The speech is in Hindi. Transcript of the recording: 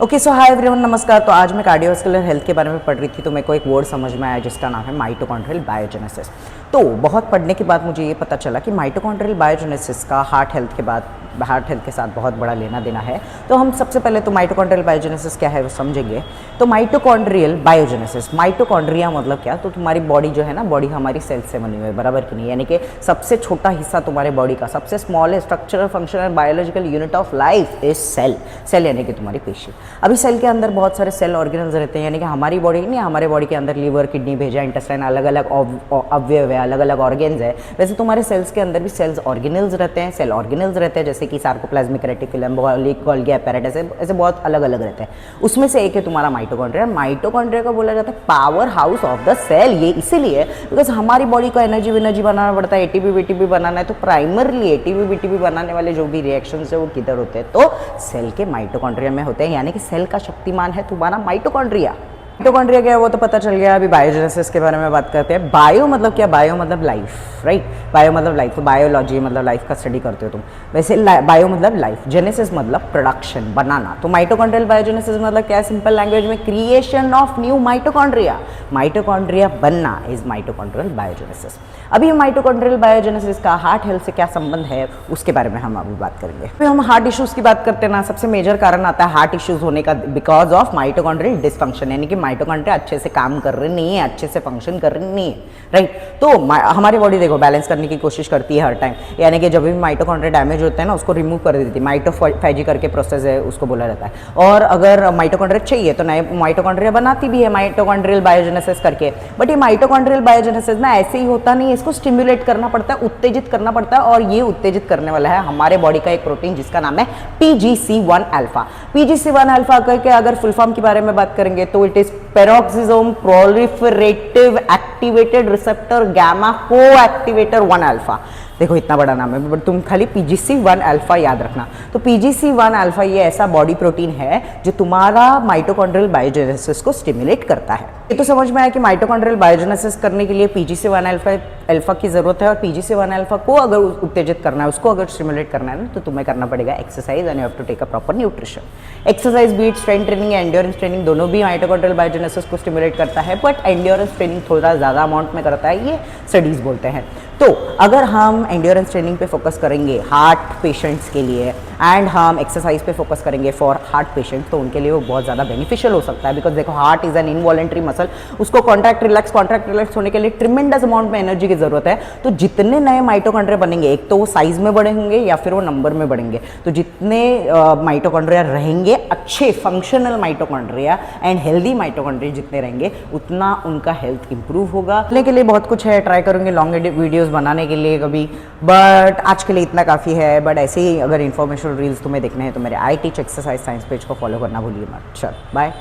ओके सो हाय एवरीवन, नमस्कार। तो आज मैं कार्डियोवास्कुलर हेल्थ के बारे में पढ़ रही थी तो मेरे को एक वर्ड समझ में आया जिसका नाम है माइटोकॉन्ड्रियल बायोजेनेसिस। तो बहुत पढ़ने के बाद मुझे ये पता चला कि माइटोकॉन्ड्रियल बायोजेनेसिस का हार्ट हेल्थ के साथ बहुत बड़ा लेना देना है। तो हम सबसे पहले तो माइटोकॉन्ड्रियल बायोजेनेसिस क्या है वो समझेंगे। तो माइटोकॉन्ड्रियल बायोजेनेसिस, माइटोकॉन्ड्रिया मतलब क्या? तो तुम्हारी बॉडी जो है ना, बॉडी हमारी सेल से बनी हुई है, बराबर कि नहीं? यानी कि सबसे छोटा हिस्सा तुम्हारे बॉडी का, सबसे small structural functional biological unit of life is cell. Cell यानी कि तुम्हारी पेशी। अभी सेल के अंदर बहुत सारे सेल ऑर्गेनल्स रहते हैं, यानी कि हमारी बॉडी नहीं, हमारे बॉडी के अंदर लीवर, किडनी, भेजा, इंटेस्टाइन, अलग अलग अवयव है, अलग अलग ऑर्गेन्स है। वैसे तुम्हारे सेल्स के अंदर भी सेल्स ऑर्गेनल्स रहते हैं, सेल ऑर्गेनल्स रहते हैं, जैसे कि सार्कोप्लाज्मिक रेटिकुलम, गोल्गी apparatus, ऐसे बहुत अलग अलग रहते हैं। उसमें से एक है तुम्हारा माइटोकॉन्ड्रिया। माइटोकॉन्ड्रिया को बोला जाता है power house of the cell. ये इसीलिए बिकॉज हमारी बॉडी को एनर्जी बनाना पड़ता है, एटीपी बीटीपी बनाना है। तो प्राइमरली एटीपी बीटीपी बनाने वाले जो भी रिएक्शंस है वो किधर होते हैं? तो सेल के माइटोकॉन्ड्रिया में होते हैं। यानी कि सेल का शक्तिमान है तुम्हारा माइटोकॉन्ड्रिया। माइटोकॉन्ड्रिया क्या है वो तो पता चल गया। अभी बायोजेनेसिस के बारे में बात करते हैं। बायो मतलब क्या? बायो मतलब लाइफ, राइट? बायो मतलब लाइफ, तो बायोलॉजी मतलब लाइफ का स्टडी करते हो तुम। वैसे बायो मतलब लाइफ, जेनेसिस मतलब प्रोडक्शन, बनाना। तो माइटोकॉन्ड्रियल बायोजेनेसिस मतलब क्या है? सिंपल लैंग्वेज में creation of new mitochondria. Mitochondria बनना इज माइटोकॉन्ड्रियल बायोजेनेसिस। अभी माइटोकॉन्ड्रियल बायोजेनेसिस का हार्ट हेल्थ से क्या संबंध है उसके बारे में हम अभी बात करेंगे। फिर हम हार्ट इश्यूज की बात करते हैं ना, सबसे मेजर कारण आता है हार्ट इश्यूज होने का बिकॉज ऑफ माइटोकॉन्ड्रियल डिसफंक्शन। यानी कि माइटोकॉन्ड्रिया अच्छे से काम कर रहे नहीं है, अच्छे से फंक्शन कर रहे नहीं है, राइट? तो हमारी बॉडी देखो बैलेंस करने की कोशिश करती है हर टाइम। यानी कि जब भी माइटोकॉन्ड्रिया डैमेज होता है ना, उसको रिमूव कर देती है। माइटोफैजी करके प्रोसेस है, उसको बोला जाता है। और अगर माइटोकॉन्ड्रिया चाहिए तो नए माइटोकॉन्ड्रिया बनाती भी है माइटोकॉन्ड्रियल बायोजेनेसिस करके। बट ये माइटोकॉन्ड्रियल बायोजेनेसिस ना ऐसे ही होता नहीं है, इसको स्टिमुलेट करना पड़ता है, उत्तेजित करना पड़ता है। और ये उत्तेजित करने वाला है हमारे बॉडी का एक प्रोटीन जिसका नाम है PGC1 अल्फा। PGC1 अल्फा करके अगर फुल फॉर्म के बारे में बात करेंगे तो it is peroxisome proliferative activated receptor gamma को एक्टिवेटर 1 अल्फा। देखो इतना बड़ा नाम है, बट तुम खाली PGC1 अल्फा याद रखना। तो PGC1 अल्फा ये ऐसा बॉडी प्रोटीन है जो तुम्हारा माइटोकॉन्ड्रियल बायोजेनेसिस को स्टिमुलेट करता है। ये तो समझ में आया कि माइटोकॉन्ड्रियल बायोजेनेसिस करने के लिए PGC1 अल्फा की जरूरत है। और PGC1 अल्फा को अगर उत्तेजित करना है, उसको अगर स्टिमुलेट करना है ना, तो तुम्हें करना पड़ेगा exercise and you have to take a proper nutrition. Exercise be it strength training या एंड्योरेंस ट्रेनिंग दोनों भी माइटोकॉन्ड्रियल बायोजेनेसिस को स्टिमुलेट करता है, बट एंड्योरेंस ट्रेनिंग थोड़ा ज़्यादा अमाउंट में करता है, ये स्टडीज बोलते हैं। तो अगर हम एंड्योरेंस ट्रेनिंग पे फोकस करेंगे हार्ट पेशेंट्स के लिए एंड हम एक्सरसाइज पे फोकस करेंगे फॉर हार्ट पेशेंट, तो उनके लिए वो बहुत ज़्यादा बेनिफिशियल हो सकता है। बिकॉज देखो heart is an involuntary muscle, उसको कॉन्ट्रैक्ट रिलैक्स होने के लिए ट्रिमेंडस अमाउंट में एनर्जी की जरूरत है। तो जितने नए माइटोकॉन्ड्रिया बनेंगे, एक तो वो साइज में बड़े होंगे या फिर वो नंबर में बढ़ेंगे। तो जितने माइटोकॉन्ड्रिया रहेंगे, अच्छे functional mitochondria and healthy mitochondria जितने रहेंगे, उतना उनका हेल्थ इंप्रूव होगा। के लिए बहुत कुछ है, ट्राई करूंगे लॉन्ग वीडियोस बनाने के लिए कभी, बट आज के लिए इतना काफ़ी है। बट ऐसे ही अगर इन्फॉर्मेशन रील्स तुम्हें देखने हैं तो मेरे I teach exercise science page को फॉलो करना भूलिए मत। चल बाय।